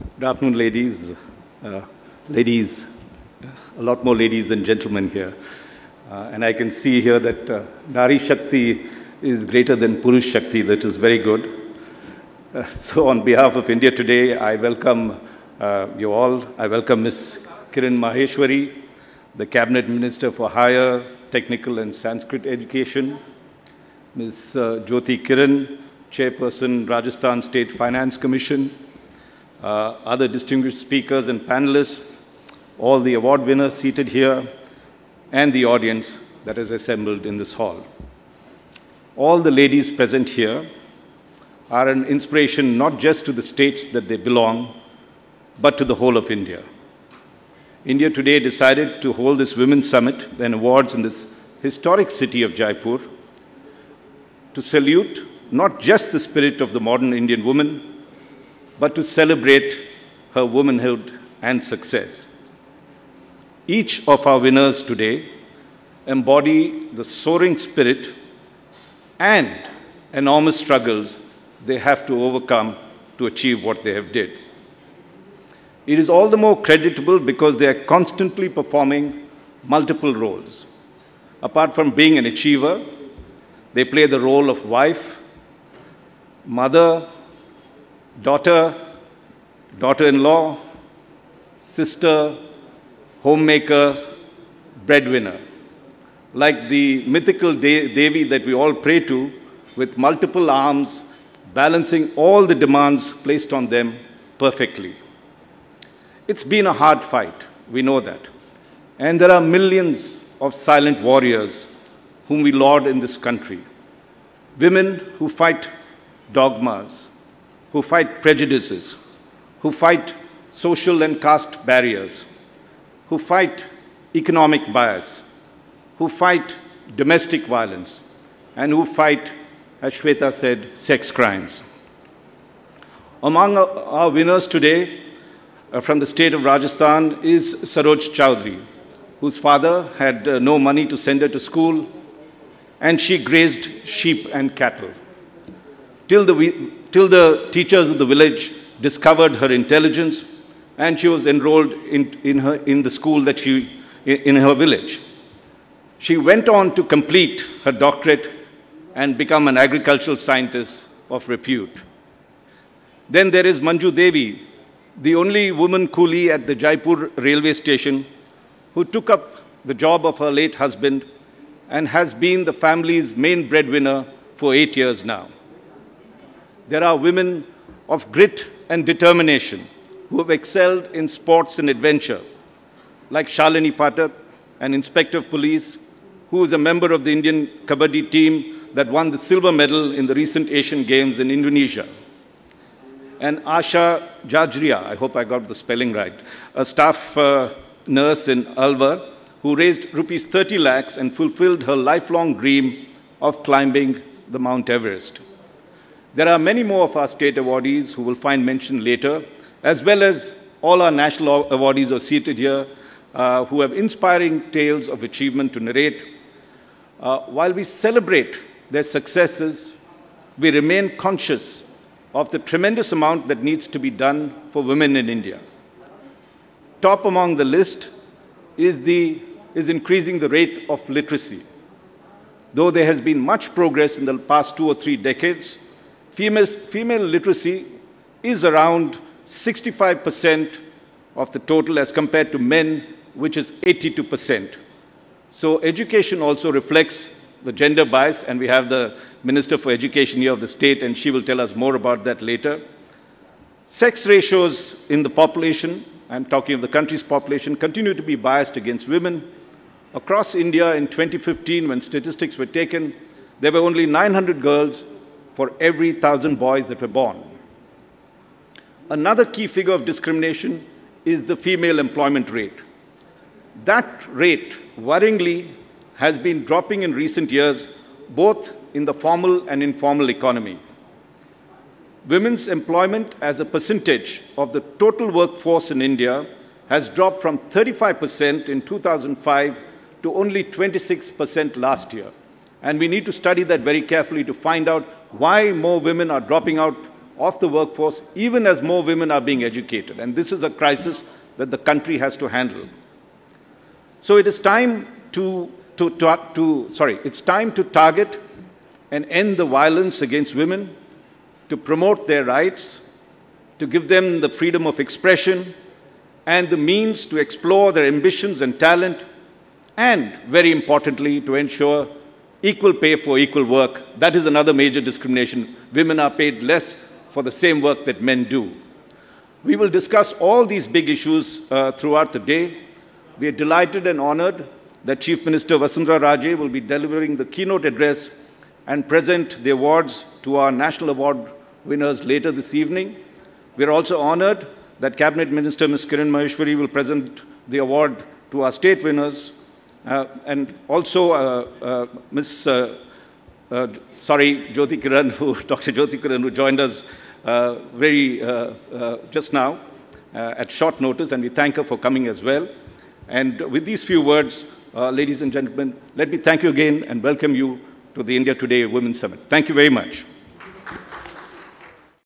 Good afternoon, ladies. Ladies, a lot more ladies than gentlemen here. And I can see here that Nari Shakti is greater than Purush Shakti. That is very good. So on behalf of India Today, I welcome you all. I welcome Ms. Kiran Maheshwari, the Cabinet Minister for Higher, Technical and Sanskrit Education, Ms. Jyoti Kiran, Chairperson, Rajasthan State Finance Commission, other distinguished speakers and panelists, all the award winners seated here, and the audience that is assembled in this hall. All the ladies present here are an inspiration not just to the states that they belong, but to the whole of India. India Today decided to hold this Women's Summit and awards in this historic city of Jaipur to salute not just the spirit of the modern Indian woman, but to celebrate her womanhood and success. Each of our winners today embody the soaring spirit and enormous struggles they have to overcome to achieve what they have did. It is all the more creditable because they are constantly performing multiple roles. Apart from being an achiever, they play the role of wife, mother, daughter, daughter-in-law, sister, homemaker, breadwinner. Like the mythical Devi that we all pray to, with multiple arms, balancing all the demands placed on them perfectly. It's been a hard fight, we know that. And there are millions of silent warriors whom we laud in this country. Women who fight dogmas, who fight prejudices, who fight social and caste barriers, who fight economic bias, who fight domestic violence, and who fight, as Shweta said, sex crimes. Among our winners today from the state of Rajasthan is Saroj Chowdhury, whose father had no money to send her to school, and she grazed sheep and cattle. Till the teachers of the village discovered her intelligence, and she was enrolled in the school in her village. She went on to complete her doctorate and become an agricultural scientist of repute. Then there is Manju Devi, the only woman coolie at the Jaipur railway station, who took up the job of her late husband and has been the family's main breadwinner for 8 years now. There are women of grit and determination who have excelled in sports and adventure, like Shalini Pathak, an inspector of police, who is a member of the Indian Kabaddi team that won the silver medal in the recent Asian Games in Indonesia. And Asha Jajria, I hope I got the spelling right, a staff nurse in Alwar, who raised rupees 30 lakhs and fulfilled her lifelong dream of climbing the Mount Everest. There are many more of our state awardees who will find mention later, as well as all our national awardees are seated here, who have inspiring tales of achievement to narrate. While we celebrate their successes, we remain conscious of the tremendous amount that needs to be done for women in India. Top among the list is increasing the rate of literacy. Though there has been much progress in the past 2 or 3 decades, female literacy is around 65% of the total as compared to men, which is 82%. So education also reflects the gender bias, and we have the Minister for Education here of the state, and she will tell us more about that later. Sex ratios in the population, I'm talking of the country's population, continue to be biased against women. Across India in 2015, when statistics were taken, there were only 900 girls for every 1,000 boys that were born. Another key figure of discrimination is the female employment rate. That rate, worryingly, has been dropping in recent years, both in the formal and informal economy. Women's employment as a percentage of the total workforce in India has dropped from 35% in 2005 to only 26% last year. And we need to study that very carefully to find out why more women are dropping out of the workforce, even as more women are being educated. And this is a crisis that the country has to handle. So it is time it's time to target and end the violence against women, to promote their rights, to give them the freedom of expression and the means to explore their ambitions and talent, and, very importantly, to ensure equal pay for equal work. That is another major discrimination. Women are paid less for the same work that men do. We will discuss all these big issues throughout the day. We are delighted and honored that Chief Minister Vasundhara Raje will be delivering the keynote address and present the awards to our National Award winners later this evening. We are also honored that Cabinet Minister Ms. Kiran Maheshwari will present the award to our state winners, and also Dr. Jyoti Kiran, who joined us just now at short notice, and we thank her for coming as well. And with these few words, ladies and gentlemen, let me thank you again and welcome you to the India Today Women's Summit. Thank you very much.